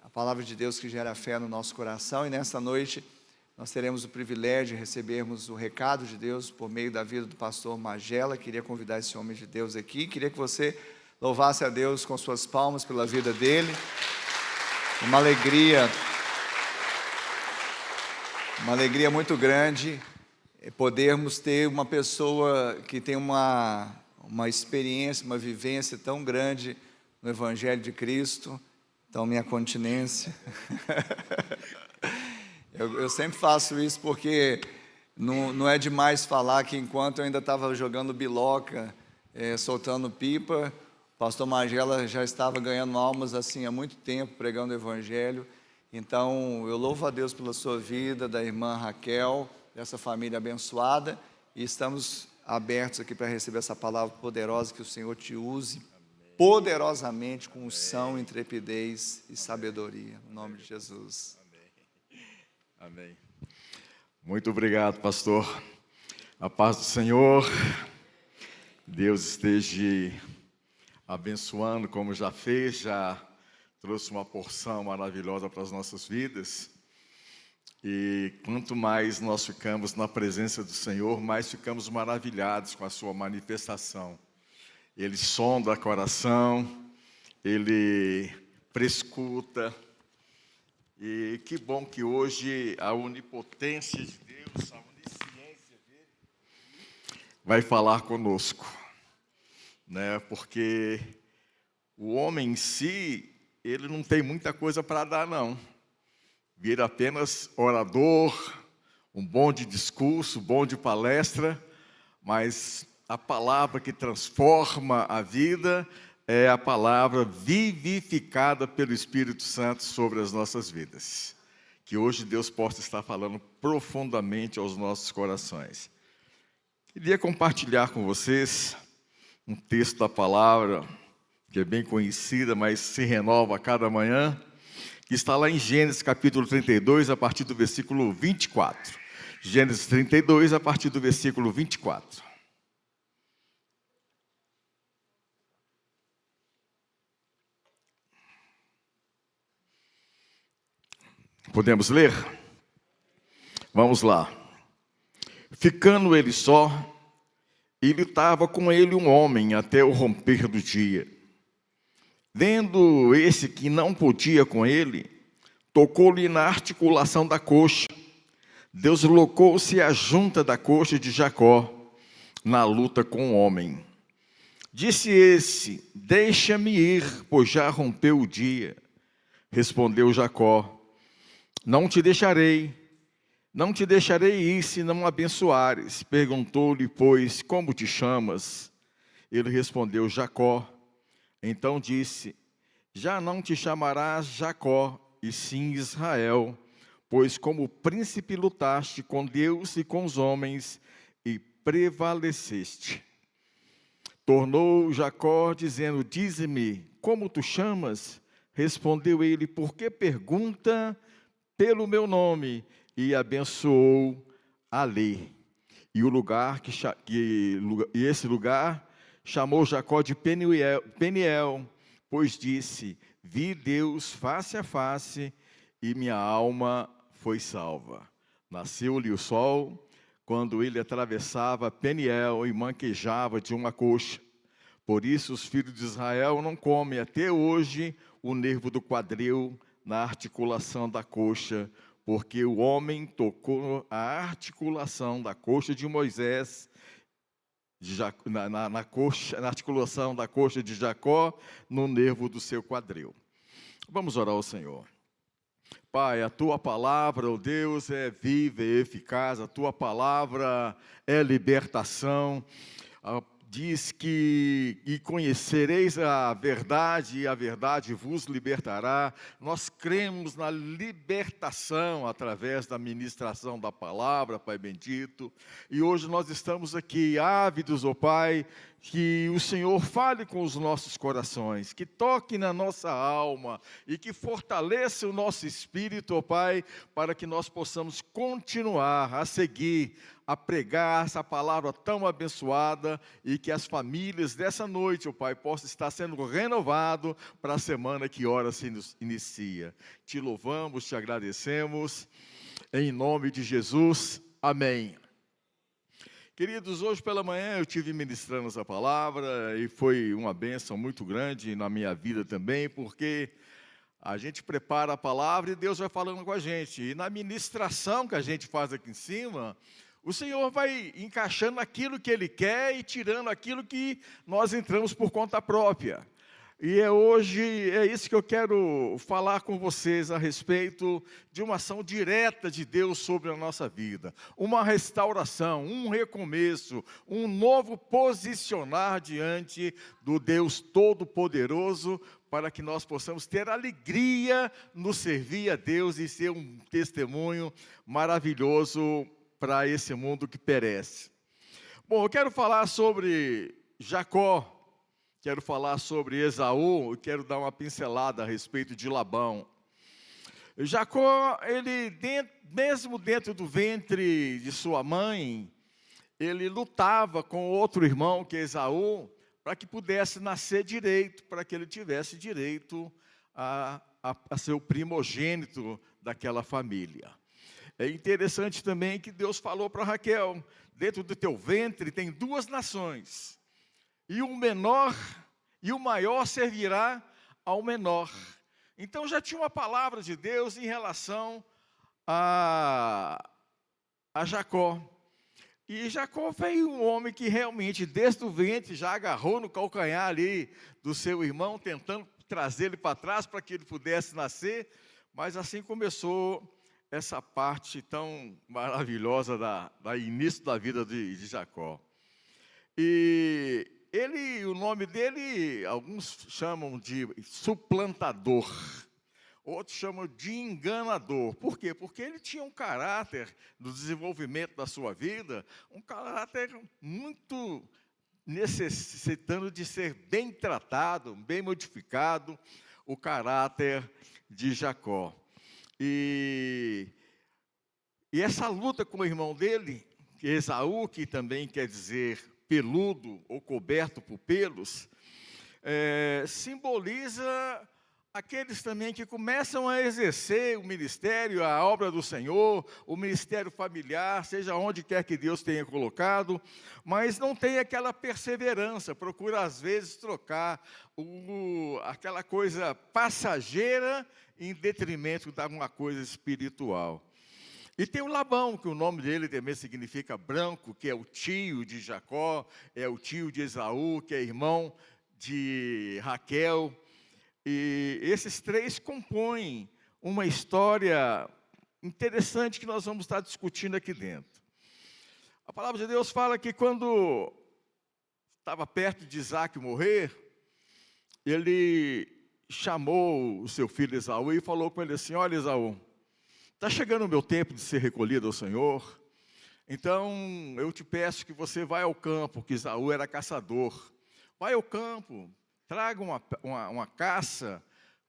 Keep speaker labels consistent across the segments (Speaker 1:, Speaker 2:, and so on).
Speaker 1: a palavra de Deus que gera fé no nosso coração. E nessa noite nós teremos o privilégio de recebermos o recado de Deus por meio da vida do pastor Magela. Queria convidar esse homem de Deus aqui. Queria que você louvasse a Deus com suas palmas pela vida dele. Uma alegria muito grande podermos ter uma pessoa que tem uma experiência, uma vivência tão grande no Evangelho de Cristo. Então, minha continência. Eu sempre faço isso porque não é demais falar que enquanto eu ainda estava jogando biloca, soltando pipa, o pastor Magela já estava ganhando almas assim há muito tempo, pregando o Evangelho. Então, eu louvo a Deus pela sua vida, da irmã Raquel, dessa família abençoada, e estamos abertos aqui para receber essa palavra poderosa, que o Senhor te use poderosamente, com unção, intrepidez e sabedoria, no nome de Jesus.
Speaker 2: Amém. Muito obrigado, pastor. A paz do Senhor, Deus esteja abençoando como já fez, já trouxe uma porção maravilhosa para as nossas vidas. E quanto mais nós ficamos na presença do Senhor, mais ficamos maravilhados com a sua manifestação. Ele sonda o coração, Ele prescuta. E que bom que hoje a onipotência de Deus, a onisciência dele, vai falar conosco, né? Porque o homem em si, ele não tem muita coisa para dar, não. Vira apenas orador, um bom de discurso, bom de palestra, mas a palavra que transforma a vida é a palavra vivificada pelo Espírito Santo sobre as nossas vidas. Que hoje Deus possa estar falando profundamente aos nossos corações. Queria compartilhar com vocês um texto da palavra, que é bem conhecida, mas se renova a cada manhã, que está lá em Gênesis capítulo 32, a partir do versículo 24. Gênesis 32, a partir do versículo 24. Podemos ler? Vamos lá. Ficando ele só, e lutava com ele um homem até o romper do dia. Vendo esse que não podia com ele, tocou-lhe na articulação da coxa. Deslocou-se a junta da coxa de Jacó, na luta com o homem. Disse esse: deixa-me ir, pois já rompeu o dia. Respondeu Jacó: não te deixarei ir se não abençoares. Perguntou-lhe, pois, como te chamas? Ele respondeu, Jacó. Então disse, já não te chamarás Jacó, e sim Israel, pois como príncipe lutaste com Deus e com os homens, e prevaleceste. Tornou Jacó, dizendo, dize-me, como tu chamas? Respondeu ele, por que pergunta pelo meu nome? E abençoou ali. E esse lugar chamou Jacó de Peniel, pois disse, vi Deus face a face, e minha alma foi salva. Nasceu-lhe o sol, quando ele atravessava Peniel e manquejava de uma coxa. Por isso os filhos de Israel não comem até hoje o nervo do quadril na articulação da coxa, porque o homem tocou a articulação da coxa de Moisés, na articulação da coxa de Jacó, no nervo do seu quadril. Vamos orar ao Senhor. Pai, a Tua palavra, ó Deus, é viva e eficaz, a Tua palavra é libertação. Diz que e conhecereis a verdade, e a verdade vos libertará. Nós cremos na libertação através da ministração da palavra, Pai bendito. E hoje nós estamos aqui ávidos, ó Pai, que o Senhor fale com os nossos corações, que toque na nossa alma e que fortaleça o nosso espírito, ó Pai, para que nós possamos continuar a seguir, a pregar essa palavra tão abençoada e que as famílias dessa noite, ó Pai, possam estar sendo renovadas para a semana que ora se inicia. Te louvamos, te agradecemos, em nome de Jesus, amém. Queridos, hoje pela manhã eu estive ministrando essa palavra e foi uma bênção muito grande na minha vida também, porque a gente prepara a palavra e Deus vai falando com a gente. E na ministração que a gente faz aqui em cima, o Senhor vai encaixando aquilo que Ele quer e tirando aquilo que nós entramos por conta própria. E hoje é isso que eu quero falar com vocês a respeito de uma ação direta de Deus sobre a nossa vida. Uma restauração, um recomeço, um novo posicionar diante do Deus Todo-Poderoso, para que nós possamos ter alegria no servir a Deus e ser um testemunho maravilhoso para esse mundo que perece. Bom, eu quero falar sobre Jacó. Quero falar sobre Esaú e quero dar uma pincelada a respeito de Labão. Jacó, mesmo dentro do ventre de sua mãe, ele lutava com outro irmão, que é Esaú, para que pudesse nascer direito, para que ele tivesse direito a ser o primogênito daquela família. É interessante também que Deus falou para Raquel, dentro do teu ventre tem 2 nações. E o menor e o maior servirá ao menor. Então já tinha uma palavra de Deus em relação a Jacó. E Jacó foi um homem que realmente, desde o ventre, já agarrou no calcanhar ali do seu irmão, tentando trazer ele para trás para que ele pudesse nascer. Mas assim começou essa parte tão maravilhosa da início da vida de Jacó. E o nome dele, alguns chamam de suplantador, outros chamam de enganador. Por quê? Porque ele tinha um caráter, no desenvolvimento da sua vida, um caráter muito necessitando de ser bem tratado, bem modificado, o caráter de Jacó. E essa luta com o irmão dele, Esaú, que também quer dizer peludo ou coberto por pelos, simboliza aqueles também que começam a exercer o ministério, a obra do Senhor, o ministério familiar, seja onde quer que Deus tenha colocado, mas não tem aquela perseverança, procura às vezes trocar aquela coisa passageira em detrimento de alguma coisa espiritual. E tem o Labão, que o nome dele também significa branco, que é o tio de Jacó, é o tio de Esaú, que é irmão de Raquel. E esses 3 compõem uma história interessante que nós vamos estar discutindo aqui dentro. A palavra de Deus fala que quando estava perto de Isaac morrer, ele chamou o seu filho Esaú e falou com ele assim: olha, Esaú, está chegando o meu tempo de ser recolhido ao Senhor, então eu te peço que você vá ao campo, que Esaú era caçador. Vai ao campo, traga uma caça,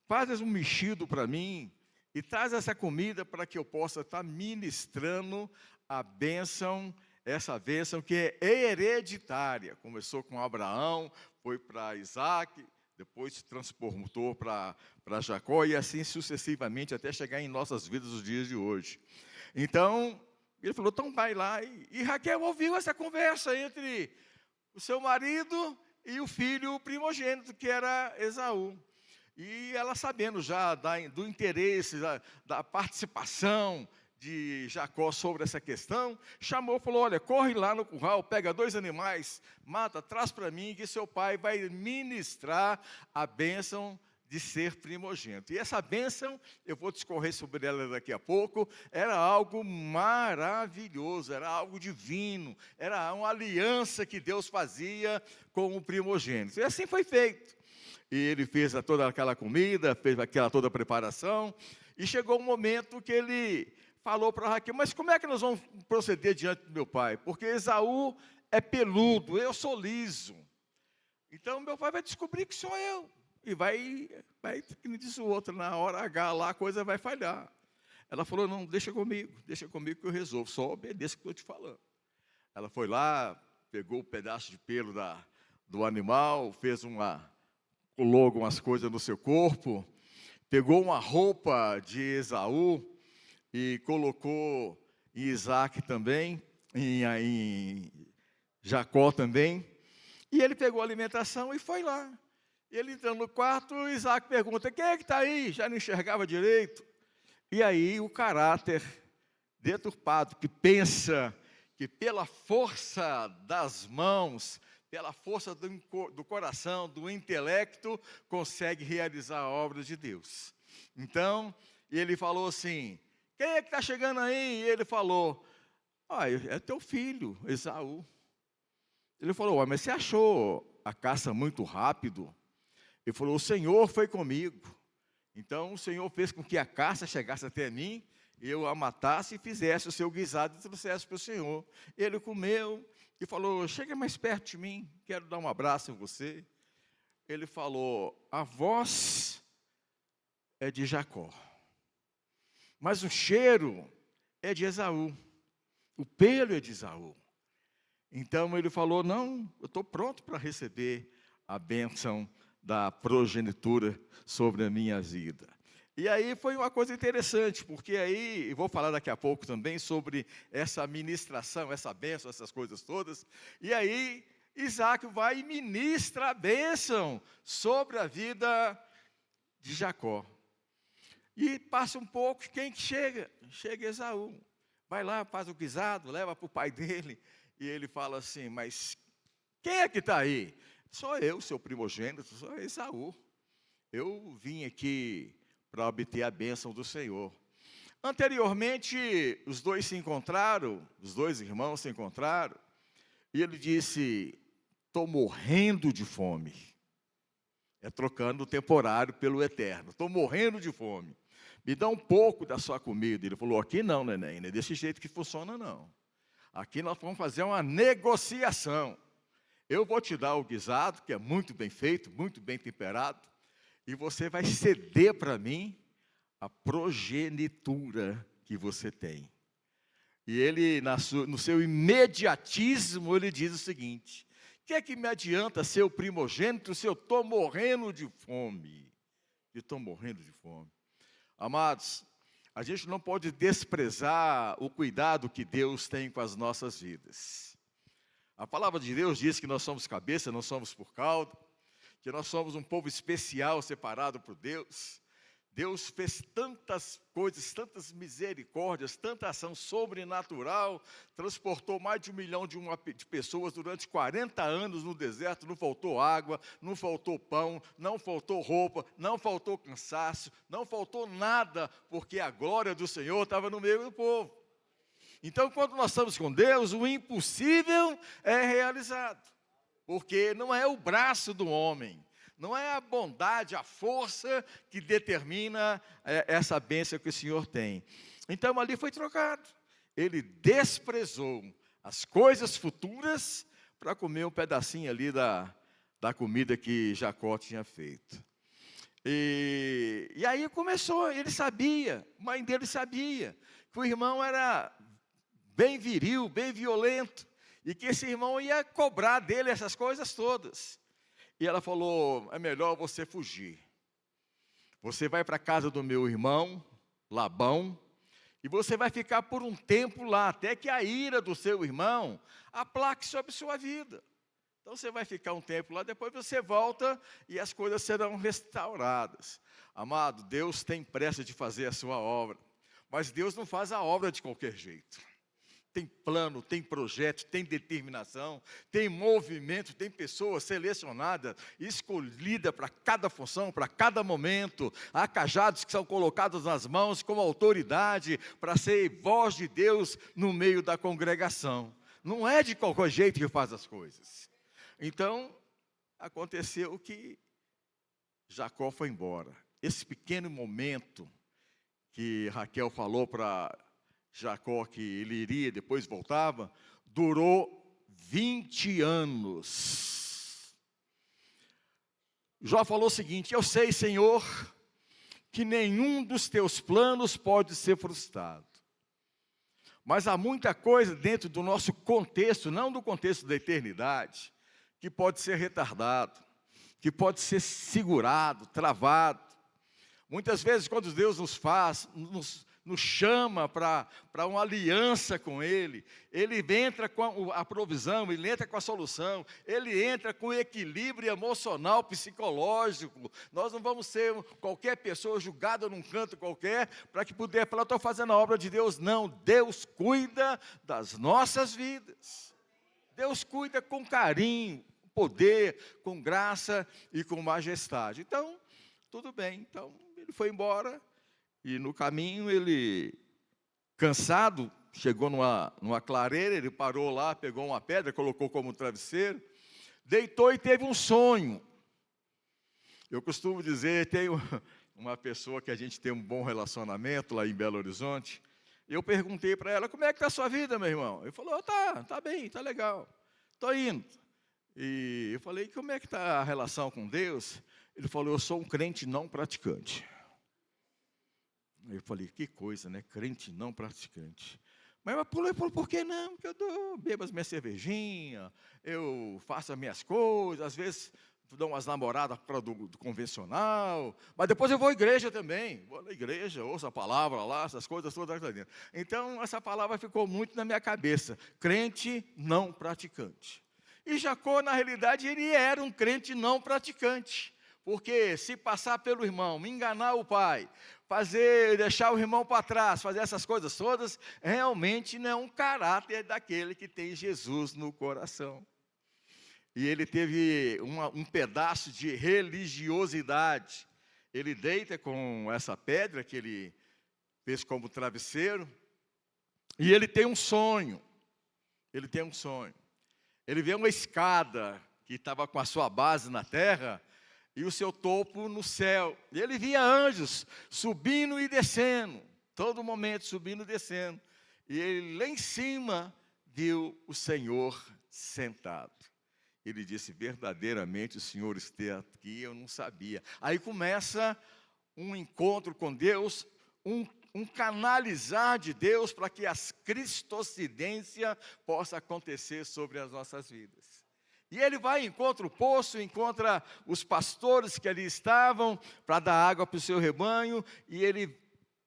Speaker 2: faz um mexido para mim e traz essa comida para que eu possa estar ministrando a bênção, essa bênção que é hereditária. Começou com Abraão, foi para Isaac, depois se transportou para Jacó e assim sucessivamente até chegar em nossas vidas os dias de hoje. Então, ele falou, então vai lá. E Raquel ouviu essa conversa entre o seu marido e o filho primogênito, que era Esaú. E ela, sabendo já do interesse, da participação de Jacó sobre essa questão, chamou e falou, olha, corre lá no curral, pega 2 animais, mata, traz para mim, que seu pai vai ministrar a bênção de ser primogênito. E essa bênção, eu vou discorrer sobre ela daqui a pouco, era algo maravilhoso, era algo divino, era uma aliança que Deus fazia com o primogênito. E assim foi feito. E ele fez toda aquela comida, fez toda a preparação, e chegou um momento que ele falou para Raquel, mas como é que nós vamos proceder diante do meu pai? Porque Esaú é peludo, eu sou liso. Então, meu pai vai descobrir que sou eu. E vai, como diz o outro, na hora H lá a coisa vai falhar. Ela falou, não, deixa comigo que eu resolvo, só obedeça o que eu estou te falando. Ela foi lá, pegou o pedaço de pelo do animal, colou algumas coisas no seu corpo, pegou uma roupa de Esaú e colocou em Isaac também, em Jacó também. E ele pegou a alimentação e foi lá. Ele entrando no quarto, Isaac pergunta, quem é que está aí? Já não enxergava direito. E aí o caráter deturpado, que pensa que pela força das mãos, pela força do coração, do intelecto, consegue realizar a obra de Deus. Então, ele falou assim, quem é que está chegando aí? E ele falou, é teu filho, Esaú. Ele falou, mas você achou a caça muito rápido? Ele falou, o Senhor foi comigo. Então, o Senhor fez com que a caça chegasse até mim, eu a matasse e fizesse o seu guisado e trouxesse para o Senhor. Ele comeu e falou, chega mais perto de mim, quero dar um abraço em você. Ele falou, a voz é de Jacó, mas o cheiro é de Esaú, o pelo é de Esaú. Então ele falou, não, eu estou pronto para receber a bênção da progenitura sobre a minha vida. E aí foi uma coisa interessante, porque aí, eu vou falar daqui a pouco também sobre essa ministração, essa bênção, essas coisas todas. E aí Isaac vai e ministra a bênção sobre a vida de Jacó. E passa um pouco, quem que chega? Chega Esaú. Vai lá, faz o guisado, leva para o pai dele. E ele fala assim, mas quem é que está aí? Sou eu, seu primogênito, sou Esaú. Eu vim aqui para obter a bênção do Senhor. Anteriormente, os dois irmãos se encontraram, e ele disse, estou morrendo de fome. É trocando o temporário pelo eterno. Estou morrendo de fome. Me dá um pouco da sua comida. Ele falou, aqui não, neném, não é desse jeito que funciona, não. Aqui nós vamos fazer uma negociação. Eu vou te dar o guisado, que é muito bem feito, muito bem temperado, e você vai ceder para mim a progenitura que você tem. E ele, no seu imediatismo, ele diz o seguinte, o que é que me adianta ser o primogênito se eu estou morrendo de fome? Eu estou morrendo de fome. Amados, a gente não pode desprezar o cuidado que Deus tem com as nossas vidas. A palavra de Deus diz que nós somos cabeça, não somos por cauda, que nós somos um povo especial, separado por Deus. Deus fez tantas coisas, tantas misericórdias, tanta ação sobrenatural, transportou mais de 1 milhão de pessoas durante 40 anos no deserto, não faltou água, não faltou pão, não faltou roupa, não faltou cansaço, não faltou nada, porque a glória do Senhor estava no meio do povo. Então, quando nós estamos com Deus, o impossível é realizado, porque não é o braço do homem, não é a bondade, a força que determina essa bênção que o Senhor tem. Então ali foi trocado. Ele desprezou as coisas futuras para comer um pedacinho ali da comida que Jacó tinha feito. E aí começou, ele sabia, a mãe dele sabia, que o irmão era bem viril, bem violento, e que esse irmão ia cobrar dele essas coisas todas. E ela falou, é melhor você fugir. Você vai para a casa do meu irmão, Labão, e você vai ficar por um tempo lá, até que a ira do seu irmão aplaque sobre sua vida. Então você vai ficar um tempo lá, depois você volta e as coisas serão restauradas. Amado, Deus tem pressa de fazer a sua obra, mas Deus não faz a obra de qualquer jeito. Tem plano, tem projeto, tem determinação, tem movimento, tem pessoas selecionadas, escolhidas para cada função, para cada momento. Há cajados que são colocados nas mãos com autoridade para ser voz de Deus no meio da congregação. Não é de qualquer jeito que faz as coisas. Então, aconteceu que Jacó foi embora. Esse pequeno momento que Raquel falou para Jacó que ele iria, depois voltava, durou 20 anos. Jó falou o seguinte: eu sei, Senhor, que nenhum dos teus planos pode ser frustrado. Mas há muita coisa dentro do nosso contexto, não do contexto da eternidade, que pode ser retardado, que pode ser segurado, travado. Muitas vezes, quando Deus nos chama para uma aliança com Ele, Ele entra com a provisão, Ele entra com a solução, Ele entra com o equilíbrio emocional, psicológico. Nós não vamos ser qualquer pessoa julgada num canto qualquer, para que puder falar, estou fazendo a obra de Deus. Não, Deus cuida das nossas vidas. Deus cuida com carinho, poder, com graça e com majestade. Então, tudo bem. Então, ele foi embora. E no caminho ele, cansado, chegou numa clareira, ele parou lá, pegou uma pedra, colocou como travesseiro, deitou e teve um sonho. Eu costumo dizer, tem uma pessoa que a gente tem um bom relacionamento lá em Belo Horizonte, eu perguntei para ela, como é que está a sua vida, meu irmão? Ele falou, tá bem, tá legal, estou indo. E eu falei, como é que está a relação com Deus? Ele falou, eu sou um crente não praticante. Eu falei, que coisa, né? Crente não praticante. Mas por que não? Porque eu bebo as minhas cervejinhas, eu faço as minhas coisas, às vezes dou umas namoradas para do convencional, mas depois eu vou à igreja também. Vou na igreja, ouço a palavra lá, essas coisas todas lá dentro. Então, essa palavra ficou muito na minha cabeça. Crente não praticante. E Jacó, na realidade, ele era um crente não praticante. Porque se passar pelo irmão, enganar o pai, deixar o irmão para trás, fazer essas coisas todas, realmente não é um caráter daquele que tem Jesus no coração. E ele teve um pedaço de religiosidade. Ele deita com essa pedra que ele fez como travesseiro, e ele tem um sonho. Ele tem um sonho. Ele vê uma escada que estava com a sua base na terra, e o seu topo no céu. E ele via anjos subindo e descendo, todo momento subindo e descendo. E ele lá em cima viu o Senhor sentado. Ele disse, verdadeiramente o Senhor está aqui, eu não sabia. Aí começa um encontro com Deus, um canalizar de Deus para que a cristocidência possa acontecer sobre as nossas vidas. E ele vai, encontra o poço, encontra os pastores que ali estavam para dar água para o seu rebanho, e ele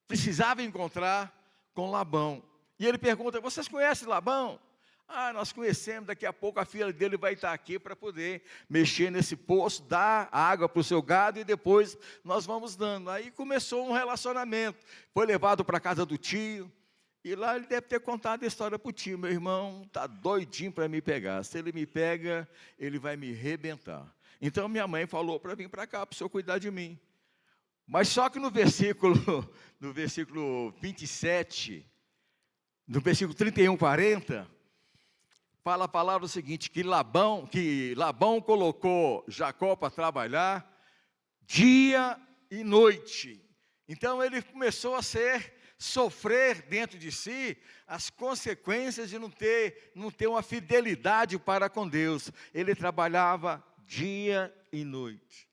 Speaker 2: precisava encontrar com Labão. E ele pergunta, vocês conhecem Labão? Nós conhecemos, daqui a pouco a filha dele vai estar aqui para poder mexer nesse poço, dar água para o seu gado e depois nós vamos dando. Aí começou um relacionamento, foi levado para a casa do tio, e lá ele deve ter contado a história para o tio, meu irmão está doidinho para me pegar, se ele me pega, ele vai me arrebentar. Então minha mãe falou para vir para cá, para o senhor cuidar de mim. Mas só que no versículo 27, no versículo 31, 40, fala a palavra o seguinte, que Labão colocou Jacó para trabalhar dia e noite. Então ele começou a sofrer dentro de si as consequências de não ter uma fidelidade para com Deus. Ele trabalhava dia e noite.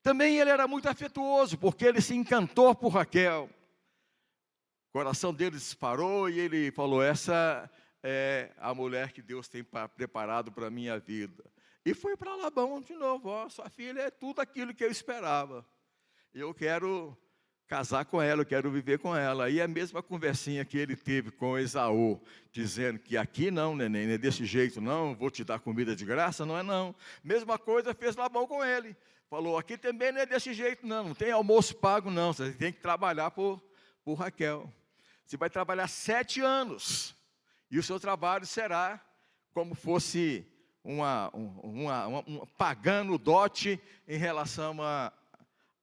Speaker 2: Também ele era muito afetuoso, porque ele se encantou por Raquel. O coração dele disparou e ele falou, essa é a mulher que Deus tem preparado para a minha vida. E foi para Labão de novo, sua filha é tudo aquilo que eu esperava. Eu quero casar com ela, eu quero viver com ela. E a mesma conversinha que ele teve com Esaú, dizendo que aqui não, neném, não é desse jeito não, vou te dar comida de graça, não é não. Mesma coisa fez Labão com ele. Falou, aqui também não é desse jeito não tem almoço pago não, você tem que trabalhar por Raquel. Você vai trabalhar 7 anos, e o seu trabalho será como fosse pagando dote em relação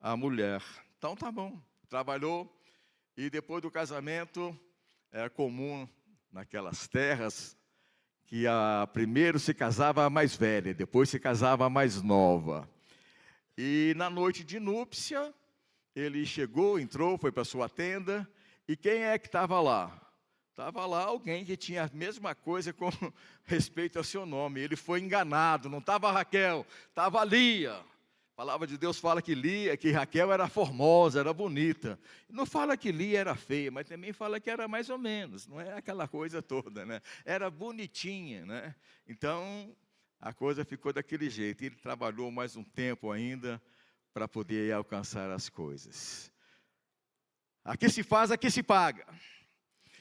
Speaker 2: à mulher. Então tá bom. Trabalhou, e depois do casamento, era comum naquelas terras, que primeiro se casava a mais velha, depois se casava a mais nova. E na noite de núpcia, ele chegou, entrou, foi para sua tenda, e quem é que estava lá? Estava lá alguém que tinha a mesma coisa com respeito ao seu nome. Ele foi enganado, não estava Raquel, estava Lia. A palavra de Deus fala que Raquel era formosa, era bonita. Não fala que Lia era feia, mas também fala que era mais ou menos. Não é aquela coisa toda, né? Era bonitinha, né? Então, a coisa ficou daquele jeito. Ele trabalhou mais um tempo ainda para poder alcançar as coisas. Aqui se faz, aqui se paga.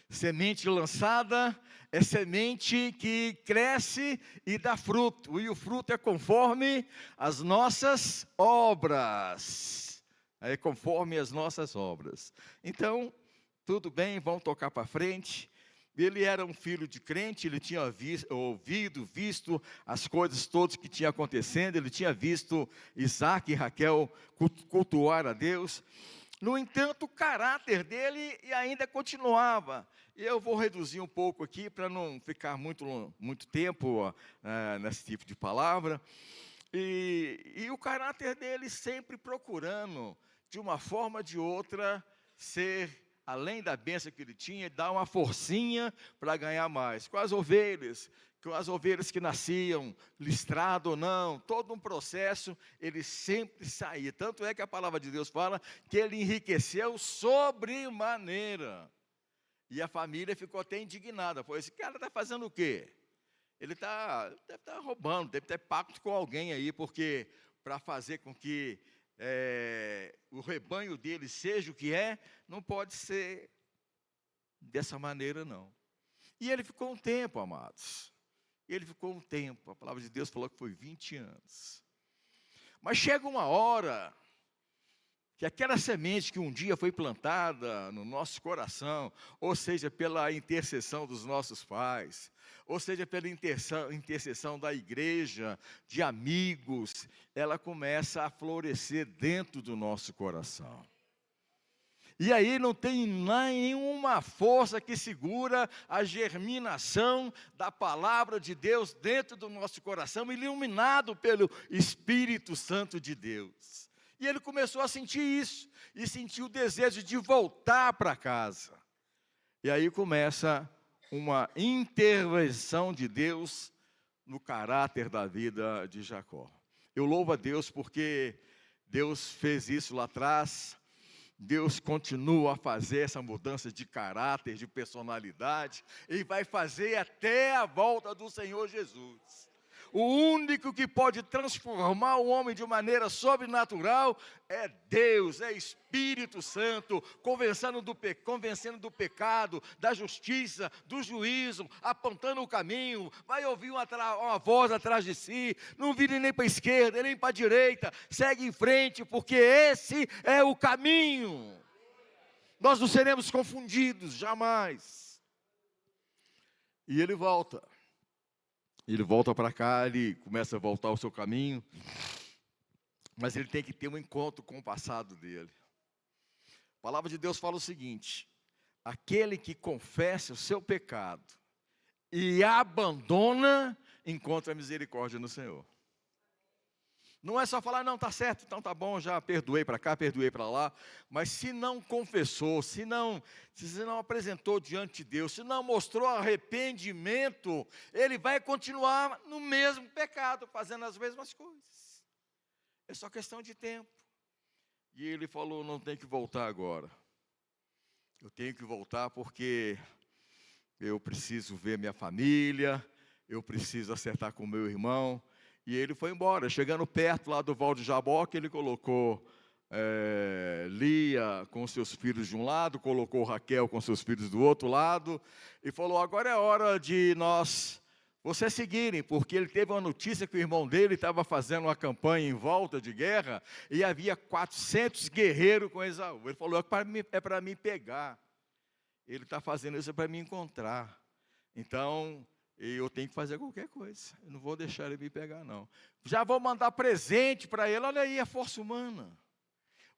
Speaker 2: Semente lançada é semente que cresce e dá fruto. E o fruto é conforme as nossas obras. É conforme as nossas obras. Então, tudo bem, vamos tocar para frente. Ele era um filho de crente, ele tinha visto as coisas todas que tinham acontecendo. Ele tinha visto Isaac e Raquel cultuar a Deus. No entanto, o caráter dele ainda continuava. E eu vou reduzir um pouco aqui para não ficar muito tempo nesse tipo de palavra. E o caráter dele sempre procurando, de uma forma ou de outra, ser, além da bênção que ele tinha, dar uma forcinha para ganhar mais. Com as ovelhas que nasciam, listrado ou não, todo um processo, ele sempre saía. Tanto é que a palavra de Deus fala que ele enriqueceu sobremaneira. E a família ficou até indignada. Pois esse cara está fazendo o quê? Ele deve estar roubando, deve ter pacto com alguém aí, porque para fazer com que o rebanho dele seja o que é, não pode ser dessa maneira, não. E ele ficou um tempo, amados. Ele ficou um tempo, a palavra de Deus falou que foi 20 anos. Mas chega uma hora que aquela semente que um dia foi plantada no nosso coração, ou seja, pela intercessão dos nossos pais, ou seja, pela intercessão da igreja, de amigos, ela começa a florescer dentro do nosso coração. E aí não tem nenhuma força que segura a germinação da palavra de Deus dentro do nosso coração, iluminado pelo Espírito Santo de Deus. E ele começou a sentir isso, e sentiu o desejo de voltar para casa. E aí começa uma intervenção de Deus no caráter da vida de Jacó. Eu louvo a Deus porque Deus fez isso lá atrás. Deus continua a fazer essa mudança de caráter, de personalidade, e vai fazer até a volta do Senhor Jesus. O único que pode transformar o homem de maneira sobrenatural é Deus, é Espírito Santo, convencendo do pecado, da justiça, do juízo, apontando o caminho. Vai ouvir uma voz atrás de si, não vire nem para a esquerda, nem para a direita, segue em frente, porque esse é o caminho. Nós não seremos confundidos, jamais. E ele volta. Ele volta para cá, ele começa a voltar ao seu caminho, mas ele tem que ter um encontro com o passado dele. A palavra de Deus fala o seguinte: aquele que confessa o seu pecado e abandona, encontra a misericórdia no Senhor. Não é só falar, não, está certo, então tá bom, já perdoei para cá, perdoei para lá. Mas se não confessou, se não apresentou diante de Deus, se não mostrou arrependimento, ele vai continuar no mesmo pecado, fazendo as mesmas coisas. É só questão de tempo. E ele falou, não tem que voltar agora. Eu tenho que voltar porque eu preciso ver minha família, eu preciso acertar com meu irmão. E ele foi embora. Chegando perto lá do Val de Jaboque, ele colocou Lia com seus filhos de um lado, colocou Raquel com seus filhos do outro lado, e falou, agora é hora de vocês seguirem, porque ele teve uma notícia que o irmão dele estava fazendo uma campanha em volta de guerra, e havia 400 guerreiros com Esaú. Ele falou, é para me pegar. Ele está fazendo isso para me encontrar. Então, eu tenho que fazer qualquer coisa. Eu não vou deixar ele me pegar, não. Já vou mandar presente para ele. Olha aí a força humana.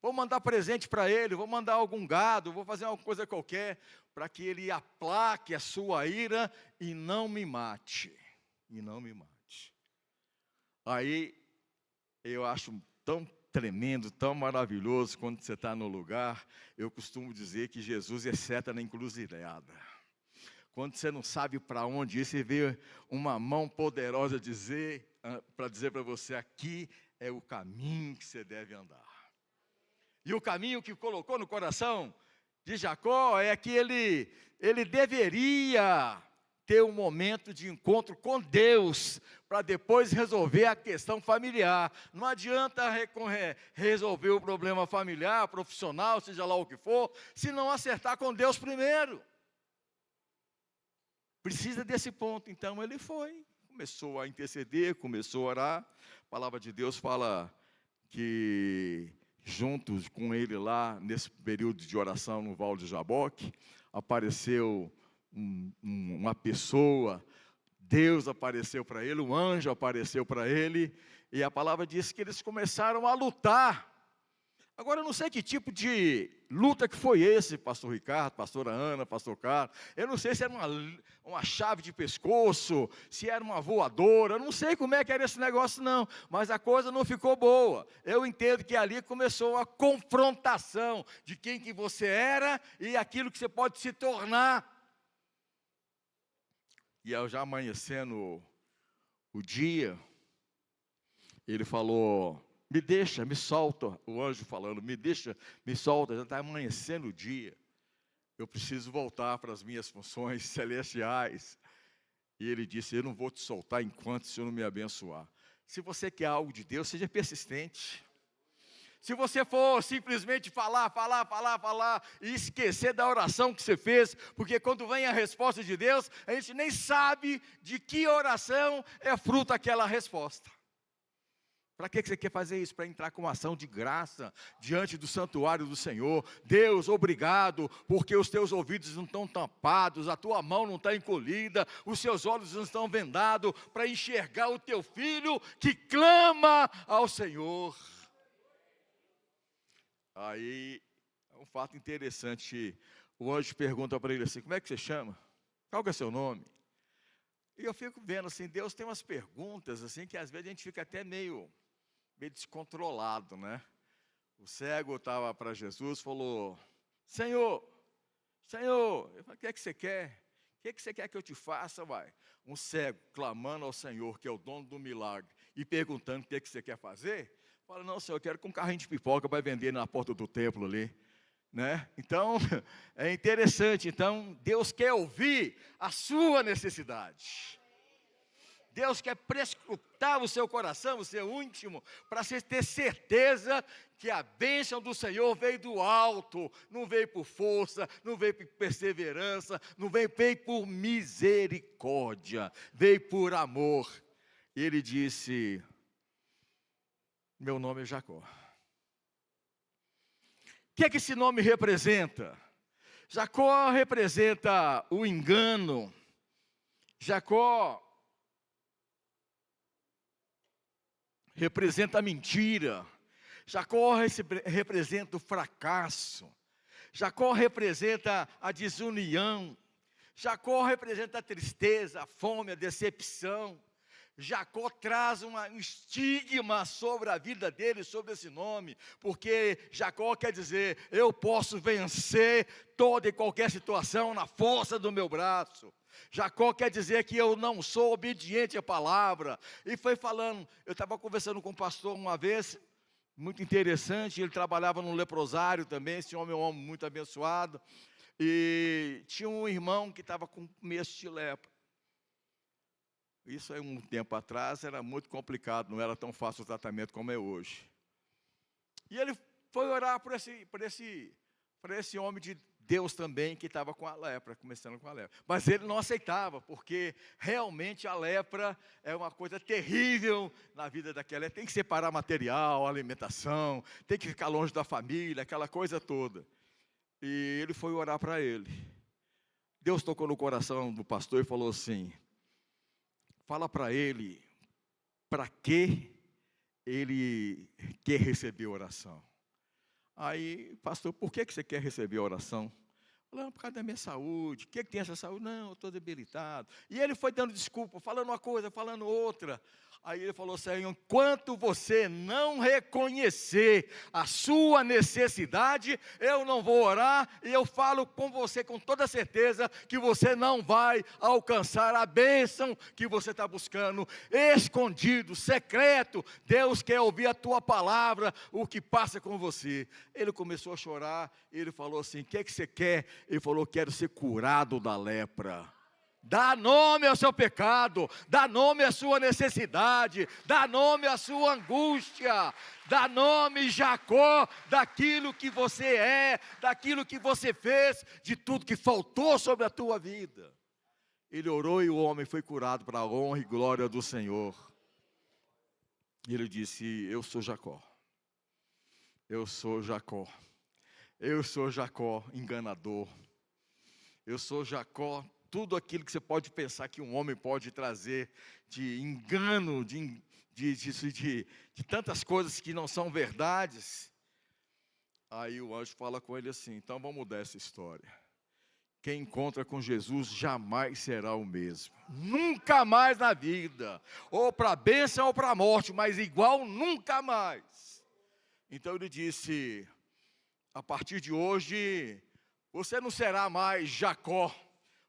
Speaker 2: Vou mandar presente para ele, vou mandar algum gado, vou fazer alguma coisa qualquer, para que ele aplaque a sua ira e não me mate. E não me mate. Aí, eu acho tão tremendo, tão maravilhoso, quando você está no lugar, eu costumo dizer que Jesus é seta na encruzilhada. quando você não sabe para onde ir, você vê uma mão poderosa para dizer para você, aqui é o caminho que você deve andar. E o caminho que colocou no coração de Jacó é que ele deveria ter um momento de encontro com Deus, para depois resolver a questão familiar. Não adianta resolver o problema familiar, profissional, seja lá o que for, se não acertar com Deus primeiro. Precisa desse ponto. Então ele foi, começou a interceder, começou a orar. A palavra de Deus fala que juntos com ele lá, nesse período de oração no Val de Jaboque, apareceu uma pessoa, Deus apareceu para ele, um anjo apareceu para ele, e a palavra diz que eles começaram a lutar. Agora, eu não sei que tipo de luta que foi esse, pastor Ricardo, pastora Ana, pastor Carlos. Eu não sei se era uma chave de pescoço, se era uma voadora, eu não sei como é que era esse negócio não, mas a coisa não ficou boa. Eu entendo que ali começou a confrontação de quem que você era e aquilo que você pode se tornar. E ao já amanhecendo o dia, ele falou, me deixa, me solta, o anjo falando, me deixa, me solta, já está amanhecendo o dia, eu preciso voltar para as minhas funções celestiais. E ele disse, eu não vou te soltar enquanto o Senhor não me abençoar. Se você quer algo de Deus, seja persistente. Se você for simplesmente falar e esquecer da oração que você fez, porque quando vem a resposta de Deus, a gente nem sabe de que oração é fruto aquela resposta. Para que você quer fazer isso? Para entrar com uma ação de graça diante do santuário do Senhor. Deus, obrigado, porque os teus ouvidos não estão tampados, a tua mão não está encolhida, os seus olhos não estão vendados para enxergar o teu filho que clama ao Senhor. Aí, é um fato interessante, o anjo pergunta para ele assim, como é que você chama? Qual que é seu nome? E eu fico vendo assim, Deus tem umas perguntas assim, que às vezes a gente fica até meio descontrolado, né? O cego estava para Jesus, falou, Senhor, eu falei, o que é que você quer? O que é que você quer que eu te faça, vai? Um cego clamando ao Senhor, que é o dono do milagre, e perguntando o que é que você quer fazer? Fala, não, Senhor, eu quero que um carrinho de pipoca vai vender na porta do templo ali, né? Então, é interessante. Então, Deus quer ouvir a sua necessidade. Deus quer prescrutar o seu coração, o seu íntimo, para você ter certeza que a bênção do Senhor veio do alto, não veio por força, não veio por perseverança, não veio por misericórdia, veio por amor. E ele disse, meu nome é Jacó. O que é que esse nome representa? Jacó representa o engano. Jacó representa a mentira. Jacó representa o fracasso. Jacó representa a desunião. Jacó representa a tristeza, a fome, a decepção. Jacó traz um estigma sobre a vida dele, sobre esse nome, porque Jacó quer dizer, eu posso vencer toda e qualquer situação na força do meu braço. Jacó quer dizer que eu não sou obediente à palavra. E foi falando, eu estava conversando com um pastor uma vez, muito interessante, ele trabalhava no leprosário também, esse homem é um homem muito abençoado, e tinha um irmão que estava com começo de lepra. Isso aí um tempo atrás era muito complicado, não era tão fácil o tratamento como é hoje. E ele foi orar por esse homem de Deus também, que estava com a lepra, começando com a lepra. Mas ele não aceitava, porque realmente a lepra é uma coisa terrível na vida daquela. Tem que separar material, alimentação, tem que ficar longe da família, aquela coisa toda. E ele foi orar para ele. Deus tocou no coração do pastor e falou assim, fala para ele, para que ele quer receber oração. Aí, pastor, por que você quer receber oração? Falando por causa da minha saúde. O que tem essa saúde? Não, eu estou debilitado. E ele foi dando desculpa, falando uma coisa, falando outra. Aí ele falou, Senhor, enquanto você não reconhecer a sua necessidade, eu não vou orar, e eu falo com você com toda certeza que você não vai alcançar a bênção que você está buscando, escondido, secreto. Deus quer ouvir a tua palavra, o que passa com você. Ele começou a chorar, ele falou assim, o que é que você quer? Ele falou, quero ser curado da lepra. Dá nome ao seu pecado, dá nome à sua necessidade, dá nome à sua angústia, dá nome, Jacó, daquilo que você é, daquilo que você fez, de tudo que faltou sobre a tua vida. Ele orou e o homem foi curado para a honra e glória do Senhor. Ele disse, eu sou Jacó, eu sou Jacó, eu sou Jacó enganador, eu sou Jacó. Tudo aquilo que você pode pensar que um homem pode trazer de engano, de tantas coisas que não são verdades. Aí o anjo fala com ele assim, então vamos mudar essa história. Quem encontra com Jesus jamais será o mesmo. Nunca mais na vida. Ou para a bênção ou para a morte, mas igual nunca mais. Então ele disse, a partir de hoje, você não será mais Jacó.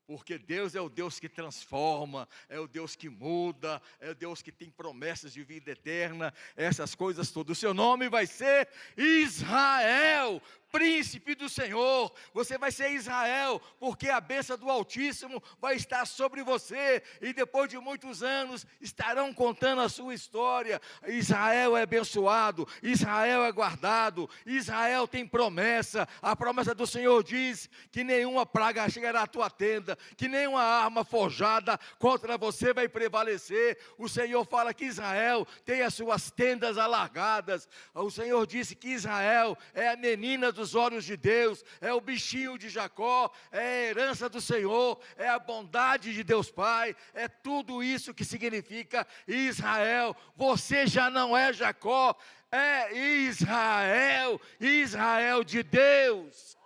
Speaker 2: Porque Deus é o Deus que transforma, é o Deus que muda, é o Deus que tem promessas de vida eterna, essas coisas todas. O seu nome vai ser Israel, príncipe do Senhor. Você vai ser Israel, porque a bênção do Altíssimo vai estar sobre você. E depois de muitos anos, estarão contando a sua história. Israel é abençoado, Israel é guardado, Israel tem promessa. A promessa do Senhor diz que nenhuma praga chegará à tua tenda, que nenhuma arma forjada contra você vai prevalecer. O Senhor fala que Israel tem as suas tendas alargadas. O Senhor disse que Israel é a menina dos olhos de Deus, é o bichinho de Jacó, é a herança do Senhor, é a bondade de Deus Pai, é tudo isso que significa Israel. Você já não é Jacó, é Israel, Israel de Deus.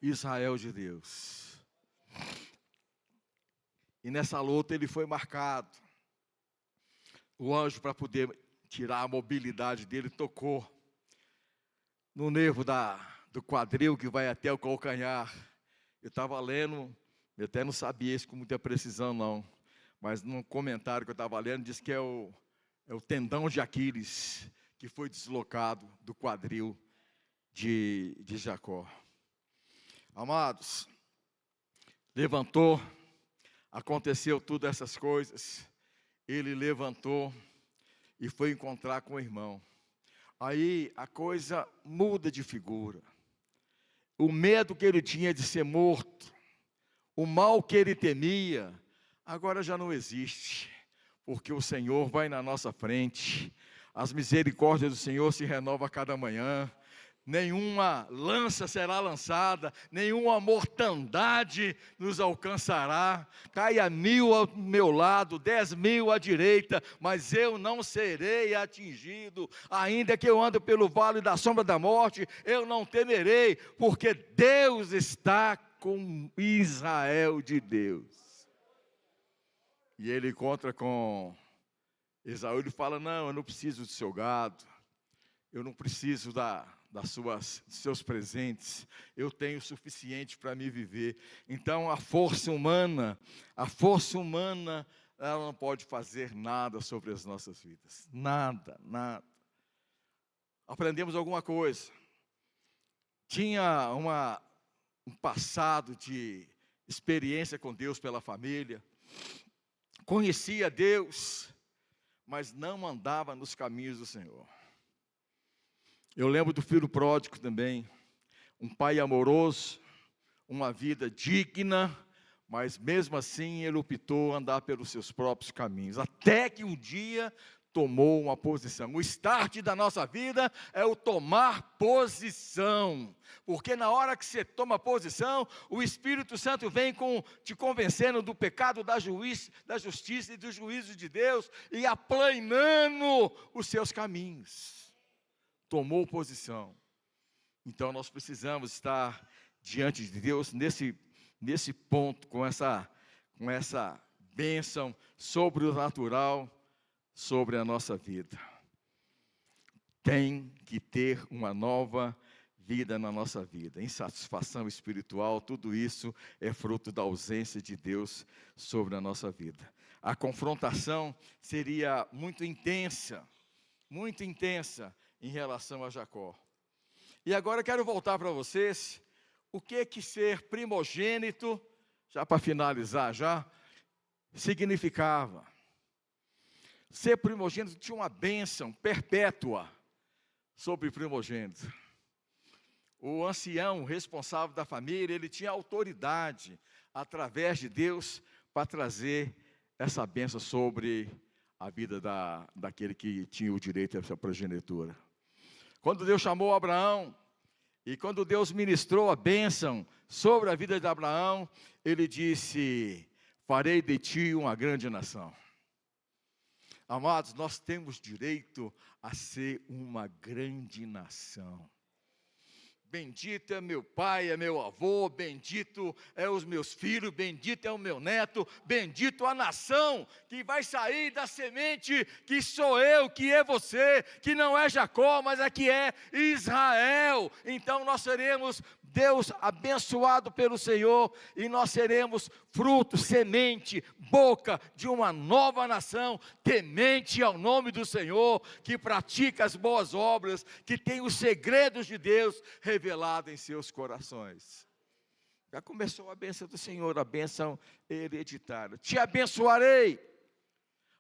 Speaker 2: Israel de Deus. E nessa luta ele foi marcado. O anjo, para poder tirar a mobilidade dele, tocou no nervo do quadril que vai até o calcanhar. Eu estava lendo, eu até não sabia isso com muita precisão não, mas num comentário que eu estava lendo, diz que é o tendão de Aquiles, que foi deslocado do quadril de Jacó. Amados, levantou, aconteceu tudo essas coisas, ele levantou e foi encontrar com o irmão. Aí a coisa muda de figura. O medo que ele tinha de ser morto, o mal que ele temia, agora já não existe, porque o Senhor vai na nossa frente, as misericórdias do Senhor se renovam a cada manhã, nenhuma lança será lançada, nenhuma mortandade nos alcançará. Caia 1000 ao meu lado, 10.000 à direita, mas eu não serei atingido. Ainda que eu ande pelo vale da sombra da morte, eu não temerei, porque Deus está com Israel de Deus. E ele encontra com Esaú, ele fala, não, eu não preciso do seu gado, eu não preciso dos seus presentes, eu tenho o suficiente para me viver. Então a força humana, ela não pode fazer nada sobre as nossas vidas, nada. Aprendemos alguma coisa, tinha um passado de experiência com Deus pela família, conhecia Deus, mas não andava nos caminhos do Senhor. Eu lembro do filho pródigo também, um pai amoroso, uma vida digna, mas mesmo assim ele optou andar pelos seus próprios caminhos, até que um dia tomou uma posição. O start da nossa vida é o tomar posição, porque na hora que você toma posição, o Espírito Santo vem te convencendo do pecado, da justiça e do juízo de Deus, e aplanando os seus caminhos. Tomou posição. Então nós precisamos estar diante de Deus nesse ponto, com essa bênção sobrenatural sobre a nossa vida. Tem que ter uma nova vida na nossa vida. Insatisfação espiritual, tudo isso é fruto da ausência de Deus sobre a nossa vida. A confrontação seria muito intensa em relação a Jacó. E agora eu quero voltar para vocês, o que ser primogênito, já para finalizar significava. Ser primogênito tinha uma bênção perpétua sobre o primogênito. O ancião responsável da família, ele tinha autoridade, através de Deus, para trazer essa bênção sobre a vida daquele que tinha o direito a essa progenitura. Quando Deus chamou Abraão, e quando Deus ministrou a bênção sobre a vida de Abraão, ele disse: farei de ti uma grande nação. Amados, nós temos direito a ser uma grande nação. Bendito é meu pai, é meu avô, bendito é os meus filhos, bendito é o meu neto, bendito a nação que vai sair da semente que sou eu, que é você, que não é Jacó, mas aqui é Israel. Então nós seremos, Deus abençoado pelo Senhor, e nós seremos fruto, semente, boca de uma nova nação, temente ao nome do Senhor, que pratica as boas obras, que tem os segredos de Deus revelado em seus corações. Já começou a bênção do Senhor, a bênção hereditária. Te abençoarei.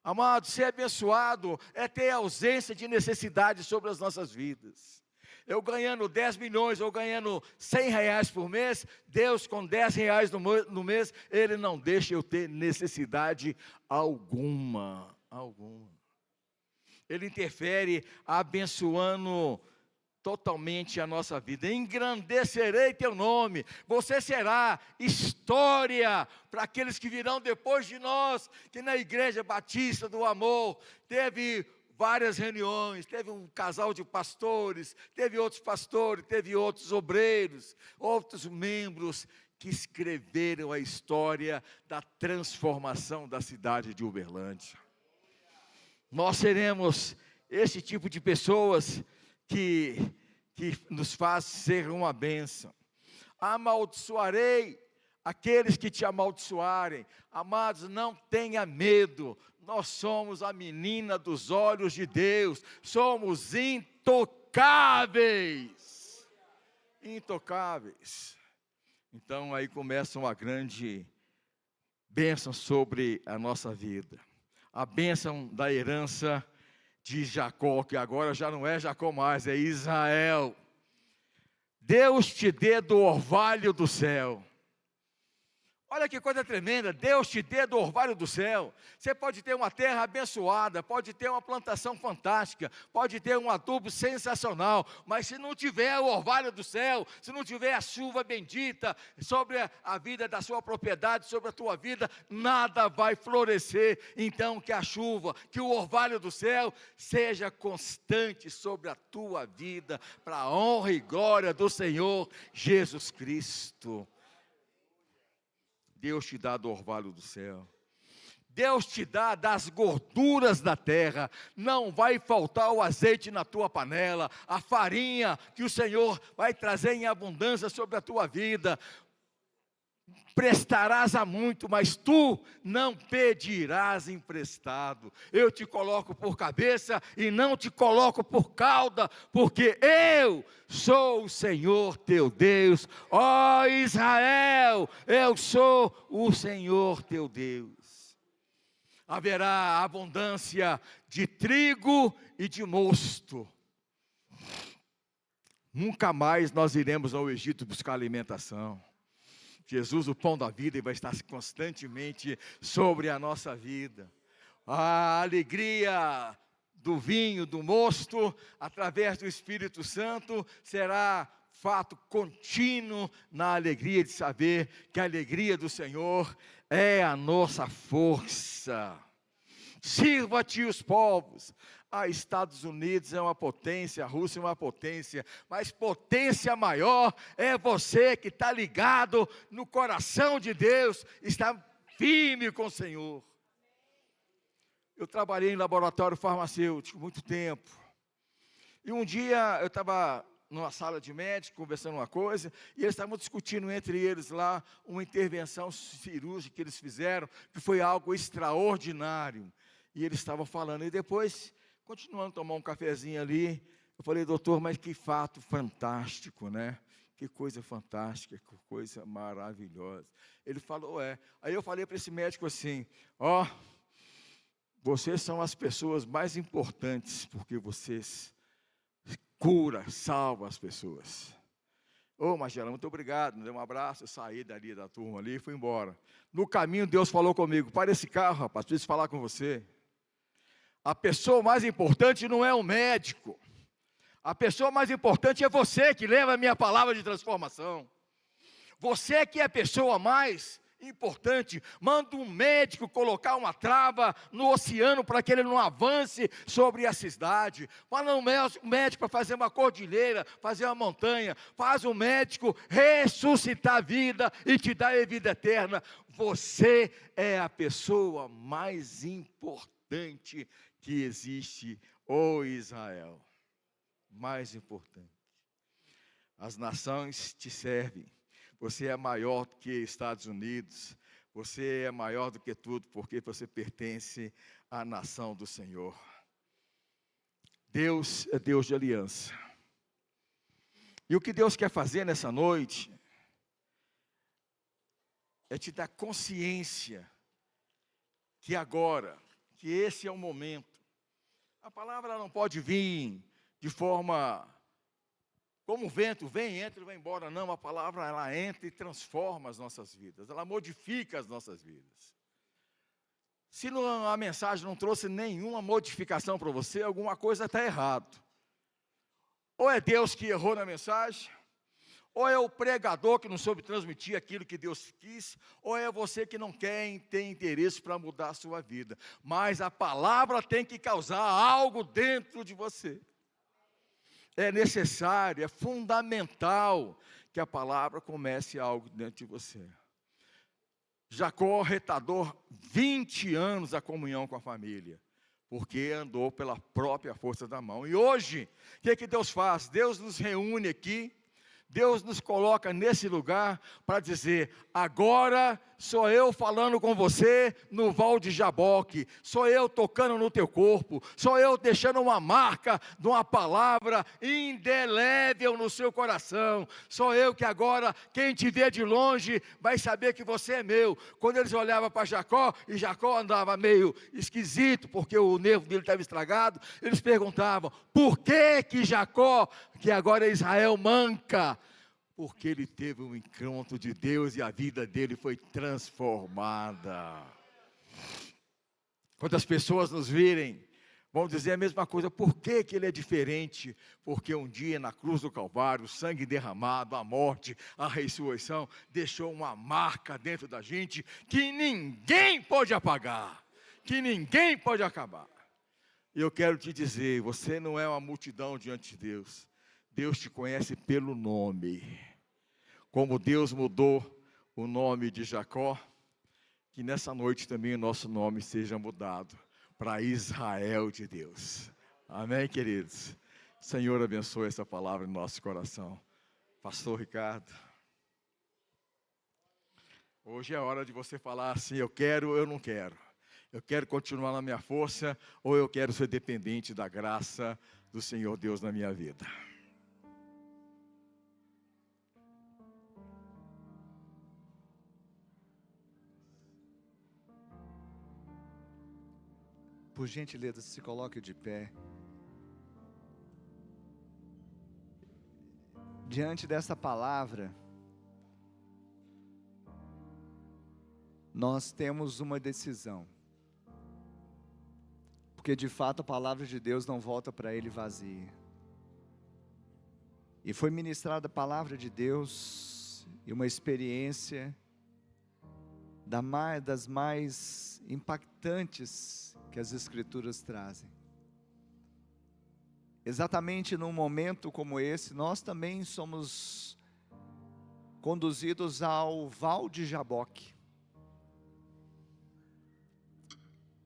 Speaker 2: Amado, ser abençoado é ter ausência de necessidade sobre as nossas vidas. Eu ganhando 10 milhões, ou ganhando 100 reais por mês, Deus com 10 reais no mês, Ele não deixa eu ter necessidade alguma. Ele interfere abençoando totalmente a nossa vida. Engrandecerei teu nome. Você será história para aqueles que virão depois de nós, que na Igreja Batista do Amor teve várias reuniões, teve um casal de pastores, teve outros pastores, teve outros obreiros, outros membros que escreveram a história da transformação da cidade de Uberlândia. Nós seremos esse tipo de pessoas que nos faz ser uma bênção. Amaldiçoarei aqueles que te amaldiçoarem. Amados, não tenha medo. Nós somos a menina dos olhos de Deus. Somos intocáveis. Intocáveis. Então aí começa uma grande bênção sobre a nossa vida. A bênção da herança de Jacó, que agora já não é Jacó mais, é Israel. Deus te dê do orvalho do céu. Olha que coisa tremenda, Deus te dê do orvalho do céu. Você pode ter uma terra abençoada, pode ter uma plantação fantástica, pode ter um adubo sensacional, mas se não tiver o orvalho do céu, se não tiver a chuva bendita sobre a vida da sua propriedade, sobre a tua vida, nada vai florescer. Então que a chuva, que o orvalho do céu seja constante sobre a tua vida, para a honra e glória do Senhor Jesus Cristo. Deus te dá do orvalho do céu. Deus te dá das gorduras da terra. Não vai faltar o azeite na tua panela, a farinha que o Senhor vai trazer em abundância sobre a tua vida. Prestarás a muito, mas tu não pedirás emprestado. Eu te coloco por cabeça e não te coloco por cauda, porque eu sou o Senhor teu Deus. Ó Israel, eu sou o Senhor teu Deus. Haverá abundância de trigo e de mosto. Nunca mais nós iremos ao Egito buscar alimentação. Jesus, o pão da vida, vai estar constantemente sobre a nossa vida. A alegria do vinho, do mosto, através do Espírito Santo, será fato contínuo na alegria de saber que a alegria do Senhor é a nossa força. Sirva-te os povos, Estados Unidos é uma potência, a Rússia é uma potência, mas potência maior é você que está ligado no coração de Deus, está firme com o Senhor. Eu trabalhei em laboratório farmacêutico muito tempo. E um dia eu estava numa sala de médico, conversando uma coisa, e eles estavam discutindo entre eles lá uma intervenção cirúrgica que eles fizeram, que foi algo extraordinário. E eles estavam falando, e depois, continuando a tomar um cafezinho ali, eu falei, doutor, mas que fato fantástico, né? Que coisa fantástica, que coisa maravilhosa. Ele falou, Aí eu falei para esse médico assim, vocês são as pessoas mais importantes, porque vocês cura, salva as pessoas. Magela, muito obrigado, me deu um abraço, eu saí dali da turma ali e fui embora. No caminho Deus falou comigo, para esse carro, rapaz, preciso falar com você. A pessoa mais importante não é o médico. A pessoa mais importante é você que leva a minha palavra de transformação. Você que é a pessoa mais importante. Manda um médico colocar uma trava no oceano para que ele não avance sobre a cidade. Manda um médico para fazer uma cordilheira, fazer uma montanha. Faz um médico ressuscitar a vida e te dar a vida eterna. Você é a pessoa mais importante que existe, Israel. Mais importante. As nações te servem. Você é maior do que Estados Unidos. Você é maior do que tudo, porque você pertence à nação do Senhor. Deus é Deus de aliança. E o que Deus quer fazer nessa noite é te dar consciência que agora, que esse é o momento. A palavra não pode vir de forma como o vento, vem, entra e vai embora. Não, a palavra ela entra e transforma as nossas vidas. Ela modifica as nossas vidas. Se a mensagem não trouxe nenhuma modificação para você, alguma coisa está errado. Ou é Deus que errou na mensagem, ou é o pregador que não soube transmitir aquilo que Deus quis, ou é você que não quer ter interesse para mudar a sua vida. Mas a palavra tem que causar algo dentro de você. É necessário, é fundamental que a palavra comece algo dentro de você. Jacó retardou 20 anos a comunhão com a família, porque andou pela própria força da mão. E hoje, o que Deus faz? Deus nos reúne aqui, Deus nos coloca nesse lugar para dizer, agora sou eu falando com você no Val de Jaboque, sou eu tocando no teu corpo, sou eu deixando uma marca de uma palavra indelével no seu coração, sou eu que agora, quem te vê de longe vai saber que você é meu. Quando eles olhavam para Jacó, e Jacó andava meio esquisito, porque o nervo dele estava estragado, eles perguntavam, por que Jacó, que agora é Israel, manca? Porque ele teve um encontro de Deus e a vida dele foi transformada. Quando as pessoas nos virem, vão dizer a mesma coisa. Por que ele é diferente? Porque um dia na cruz do Calvário, o sangue derramado, a morte, a ressurreição, deixou uma marca dentro da gente que ninguém pode apagar, que ninguém pode acabar. E eu quero te dizer, você não é uma multidão diante de Deus. Deus te conhece pelo nome. Como Deus mudou o nome de Jacó, que nessa noite também o nosso nome seja mudado para Israel de Deus. Amém, queridos? Senhor, abençoe essa palavra no nosso coração. Pastor Ricardo. Hoje é a hora de você falar assim, eu quero ou eu não quero. Eu quero continuar na minha força ou eu quero ser dependente da graça do Senhor Deus na minha vida.
Speaker 1: Por gentileza, se coloque de pé. Diante dessa palavra, nós temos uma decisão. Porque de fato a palavra de Deus não volta para Ele vazia. E foi ministrada a palavra de Deus e uma experiência das mais impactantes que as Escrituras trazem. exatamente num momento como esse, nós também somos conduzidos ao Val de Jaboque.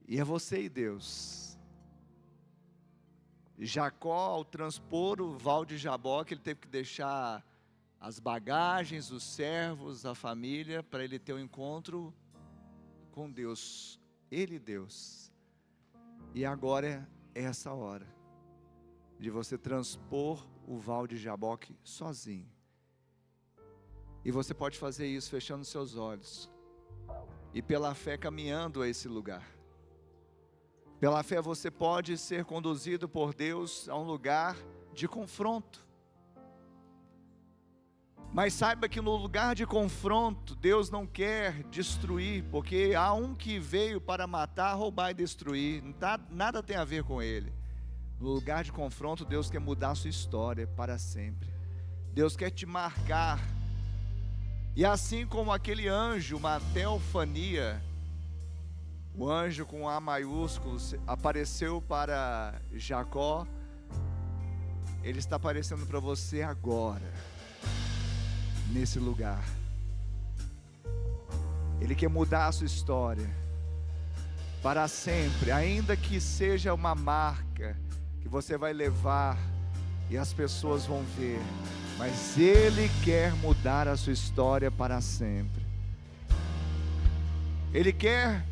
Speaker 1: E é você e Deus. Jacó, ao transpor o Val de Jaboque, ele teve que deixar as bagagens, os servos, a família, para ele ter um encontro com Deus. Ele e Deus. E agora é essa hora de você transpor o Val de Jaboque sozinho. E você pode fazer isso fechando seus olhos e pela fé caminhando a esse lugar. Pela fé você pode ser conduzido por Deus a um lugar de confronto. Mas saiba que no lugar de confronto, Deus não quer destruir, porque há um que veio para matar, roubar e destruir. Nada tem a ver com ele. No lugar de confronto, Deus quer mudar a sua história para sempre. Deus quer te marcar. E assim como aquele anjo, uma teofania, o anjo com A maiúsculo apareceu para Jacó, ele está aparecendo para você agora, nesse lugar. Ele quer mudar a sua história para sempre, ainda que seja uma marca que você vai levar e as pessoas vão ver, mas Ele quer mudar a sua história para sempre. Ele quer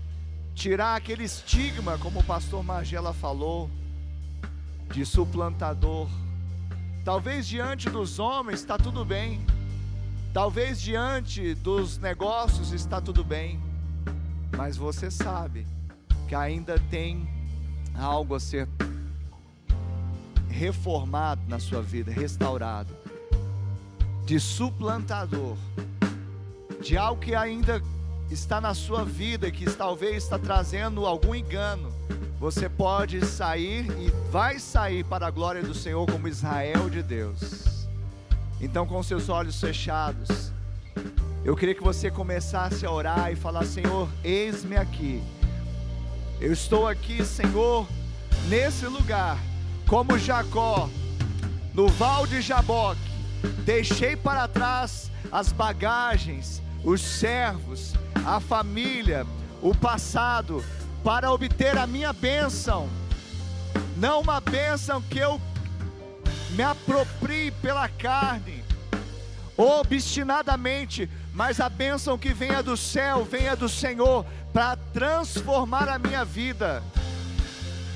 Speaker 1: tirar aquele estigma, como o pastor Magela falou, de suplantador. Talvez diante dos homens está tudo bem, talvez diante dos negócios está tudo bem, mas você sabe que ainda tem algo a ser reformado na sua vida, restaurado, de suplantador, de algo que ainda está na sua vida, que talvez está trazendo algum engano. Você pode sair e vai sair para a glória do Senhor como Israel de Deus. Então, com seus olhos fechados, eu queria que você começasse a orar e falar: Senhor, eis-me aqui. Eu estou aqui, Senhor, nesse lugar, como Jacó, no Val de Jaboque. Deixei para trás as bagagens, os servos, a família, o passado, para obter a minha bênção. Não uma bênção que eu me aproprie pela carne, obstinadamente, mas a bênção que venha do céu, venha do Senhor, para transformar a minha vida,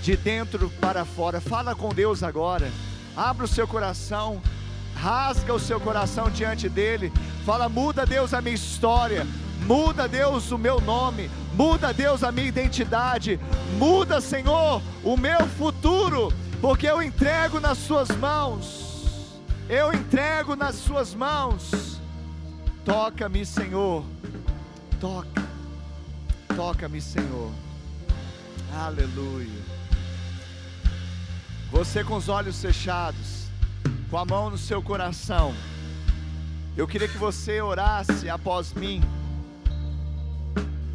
Speaker 1: de dentro para fora. Fala com Deus agora, abra o seu coração, rasga o seu coração diante dEle, fala: muda, Deus, a minha história, muda, Deus, o meu nome, muda, Deus, a minha identidade, muda, Senhor, o meu futuro, porque eu entrego nas suas mãos, eu entrego nas suas mãos. Toca-me, Senhor, toca-me, Senhor, aleluia. Você com os olhos fechados, com a mão no seu coração, eu queria que você orasse após mim,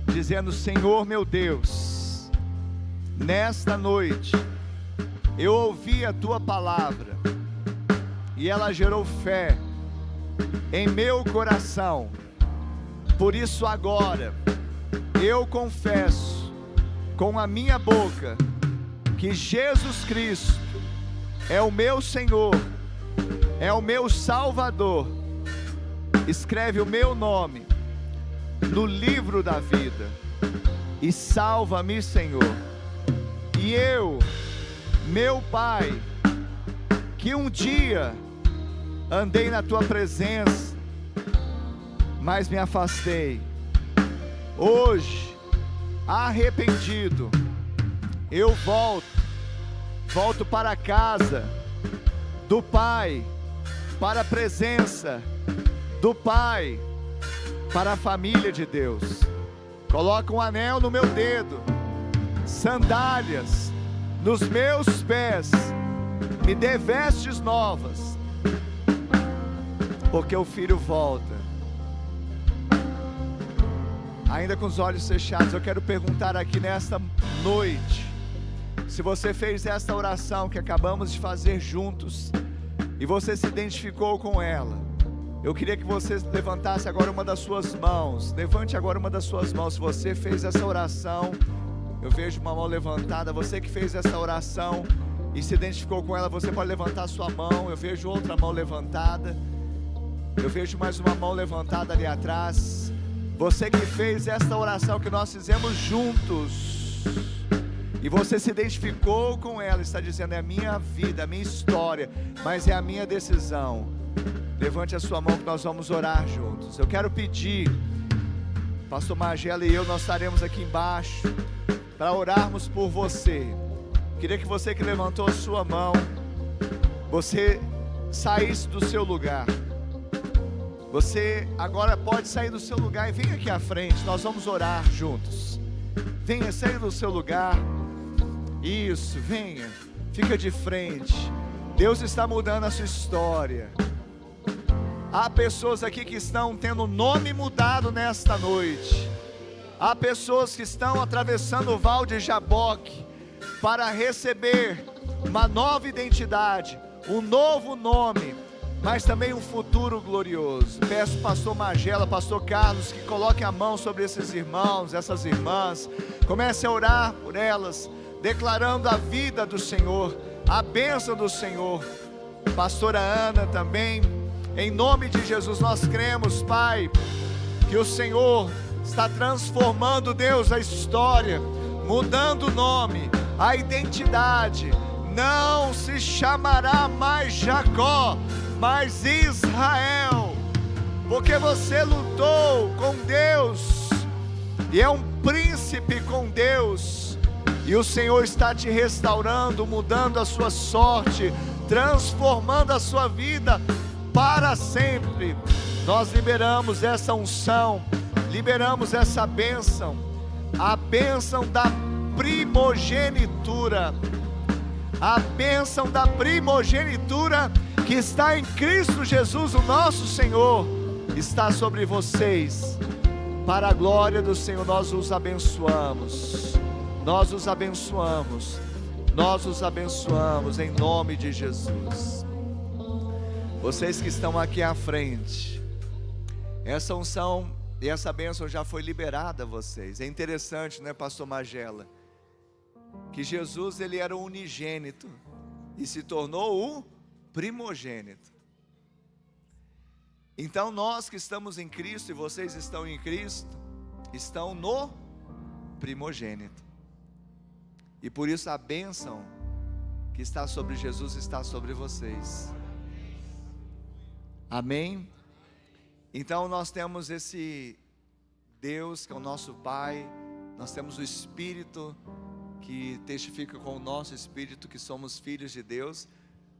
Speaker 1: dizendo: Senhor meu Deus, nesta noite, eu ouvi a Tua palavra, e ela gerou fé em meu coração. Por isso agora, eu confesso com a minha boca, que Jesus Cristo é o meu Senhor, é o meu Salvador. Escreve o meu nome no livro da vida e salva-me, Senhor. E eu, meu Pai, que um dia andei na Tua presença, mas me afastei, hoje, arrependido, eu volto para a casa do Pai, para a presença do Pai, para a família de Deus. Coloca um anel no meu dedo, sandálias nos meus pés, me dê vestes novas, porque o Filho volta. Ainda com os olhos fechados, eu quero perguntar aqui nesta noite: Se você fez esta oração que acabamos de fazer juntos e você se identificou com ela, eu queria que você levantasse agora uma das suas mãos. Levante agora uma das suas mãos. Se você fez essa oração, eu vejo uma mão levantada. Você que fez essa oração e se identificou com ela, você pode levantar a sua mão. Eu vejo outra mão levantada. Eu vejo mais uma mão levantada ali atrás. Você que fez esta oração que nós fizemos juntos e você se identificou com ela, está dizendo: é a minha vida, a minha história, mas é a minha decisão. Levante a sua mão que nós vamos orar juntos. Eu quero pedir, pastor Magela e eu, nós estaremos aqui embaixo para orarmos por você. Queria que você que levantou a sua mão, você saísse do seu lugar. Você agora pode sair do seu lugar e vem aqui à frente, nós vamos orar juntos. Venha, saia do seu lugar. Isso, venha, fica de frente. Deus está mudando a sua história. Há pessoas aqui que estão tendo o nome mudado nesta noite. Há pessoas que estão atravessando o Val de Jaboque para receber uma nova identidade, um novo nome, mas também um futuro glorioso. Peço pastor Magela, pastor Carlos, que coloquem a mão sobre esses irmãos, essas irmãs. Comece a orar por elas, declarando a vida do Senhor, a bênção do Senhor. Pastora Ana também, em nome de Jesus, nós cremos, Pai, que o Senhor está transformando, Deus, a história, mudando o nome, a identidade. Não se chamará mais Jacó, mas Israel, porque você lutou com Deus e é um príncipe com Deus, e o Senhor está te restaurando, mudando a sua sorte, transformando a sua vida para sempre. Nós liberamos essa unção, liberamos essa bênção, a bênção da primogenitura, a bênção da primogenitura que está em Cristo Jesus, o nosso Senhor, está sobre vocês. Para a glória do Senhor, nós os abençoamos, nós os abençoamos, nós os abençoamos em nome de Jesus. Vocês que estão aqui à frente, essa unção e essa bênção já foi liberada a vocês. É interessante, né, pastor Magela, que Jesus, ele era o unigênito e se tornou o primogênito. Então nós que estamos em Cristo e vocês estão em Cristo, estão no primogênito. E por isso a bênção que está sobre Jesus está sobre vocês. Amém? Então nós temos esse Deus que é o nosso Pai, nós temos o Espírito que testifica com o nosso Espírito que somos filhos de Deus,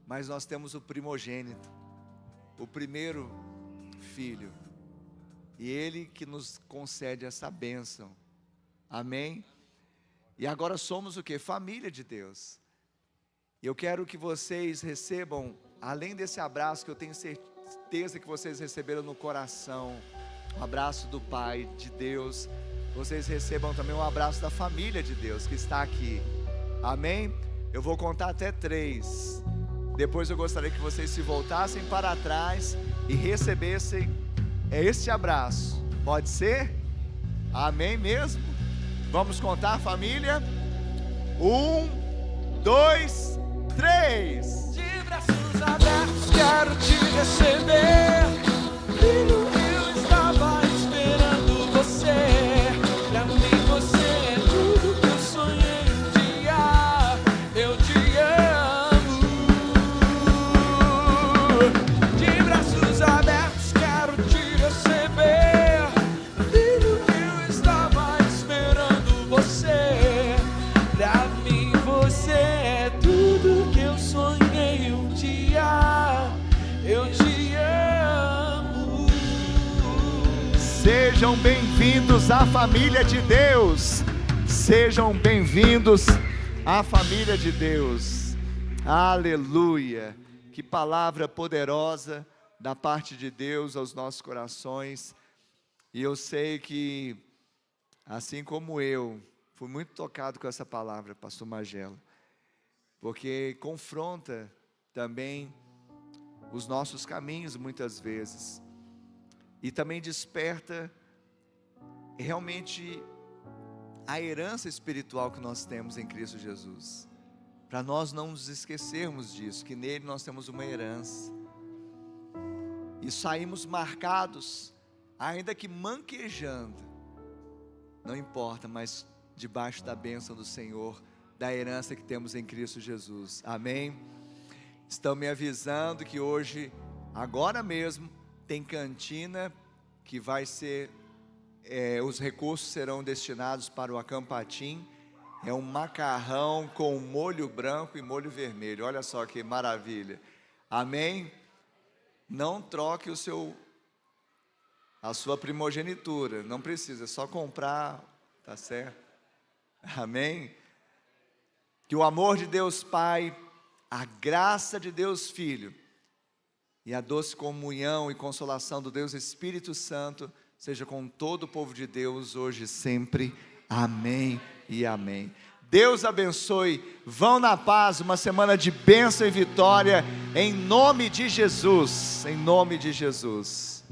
Speaker 1: mas nós temos o primogênito, o primeiro filho, e Ele que nos concede essa bênção. Amém? E agora somos o que? Família de Deus. E eu quero que vocês recebam, além desse abraço que eu tenho certeza que vocês receberam no coração, um abraço do Pai, de Deus, vocês recebam também um abraço da família de Deus que está aqui. Amém? Eu vou contar até 3. Depois eu gostaria que vocês se voltassem para trás e recebessem este abraço. Pode ser? Amém mesmo? Vamos contar, família? 1, 2, 3.
Speaker 3: De braços abertos quero te receber. Filho, eu estava esperando você. Pra mim você é tudo que eu sonhei um dia. Eu te amo. De braços abertos quero te receber. Filho, eu estava esperando você. Pra mim você é tudo que eu sonhei um dia. Eu te amo.
Speaker 1: Sejam bem-vindos à família de Deus. Sejam bem-vindos à família de Deus. Aleluia. Que palavra poderosa da parte de Deus aos nossos corações. E eu sei que, assim como eu, fui muito tocado com essa palavra, pastor Magela. porque confronta também os nossos caminhos muitas vezes, e também desperta realmente a herança espiritual que nós temos em Cristo Jesus, para nós não nos esquecermos disso, que nele nós temos uma herança, e saímos marcados, ainda que manquejando, não importa, mas debaixo da bênção do Senhor, da herança que temos em Cristo Jesus, amém? Estão me avisando que hoje, agora mesmo, tem cantina que vai ser, os recursos serão destinados para o Acampatim. É um macarrão com molho branco e molho vermelho, olha só que maravilha, amém? Não troque a sua primogenitura, não precisa, é só comprar, tá certo? Amém? Que o amor de Deus Pai, a graça de Deus Filho e a doce comunhão e consolação do Deus Espírito Santo seja com todo o povo de Deus hoje e sempre, amém e amém. Deus abençoe, vão na paz, uma semana de bênção e vitória, em nome de Jesus, em nome de Jesus.